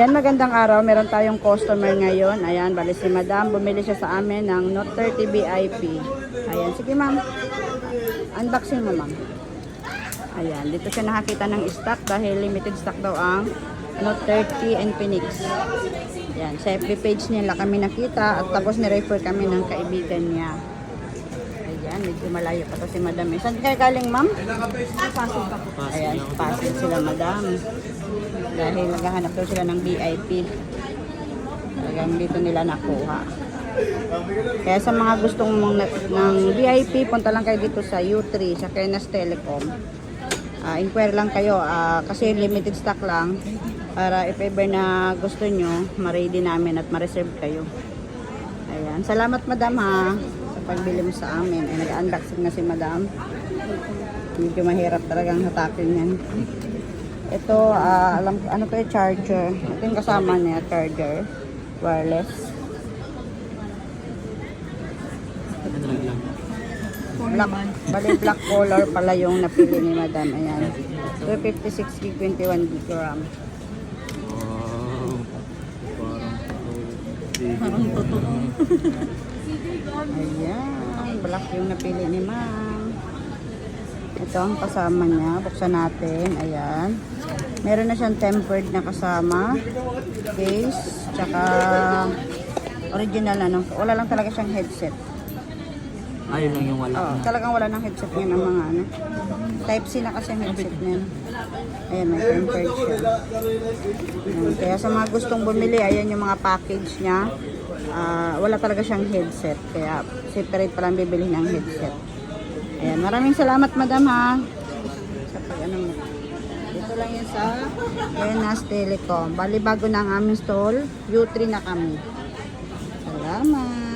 Ayan, magandang araw. Meron tayong customer ngayon. Ayan, bali si Madam. Bumili siya sa amin ng Note 30 VIP. Ayan, sige ma'am. Unboxing mo ma'am. Ayan, dito siya nakakita ng stock dahil limited stock daw ang Note 30 Infinix. Ayan, sa FB page nila kami nakita at tapos ni-refer kami ng kaibigan niya. Ayan, medyo malayo pa to si Madam. Saan kayo galing ma'am? Pasok pa po. Ayan, Pasig sila Madam. Dahil naghahanap daw sila ng VIP. Talagang dito nila nakuha. Kaya sa mga gustong ng VIP, punta lang kayo dito sa U3, sa Kenas Telecom. Inquire lang kayo kasi limited stock lang para if ever na gusto nyo, ma-ready namin at ma-reserve kayo. Ayan. Salamat Madam ha sa pagbili mo sa amin. Ay, nag-unboxing na si Madam. Medyo mahirap talagang hatakin yan. Ito, alam ano to yung charger. Ito yung kasama niya, charger. Wireless. Black, bali black color pala yung napili ni Madam. Ayan. 256 gig, 21 gig RAM. Parang totoo. Ayan, black yung napili ni Ma'am. Ito ang kasama niya. Buksan natin. Ayan. Meron na siyang tempered na kasama. Case. Tsaka original ano. Wala lang talaga siyang headset. Ayun lang yung wala. Oo, talagang wala ng headset niya ng mga ano. Type-C na kasi ang headset niya. Ayan, may tempered siya. Ayan. Kaya sa mga gustong bumili, ayan yung mga package niya. Wala talaga siyang headset. Kaya separate pa lang bibili ng headset. Ayan, maraming salamat Madam ha. Sa pag-ano mo. Dito lang yan sa Kenas Telecom. Bali bago na ang aming stall, U3 na kami. Salamat.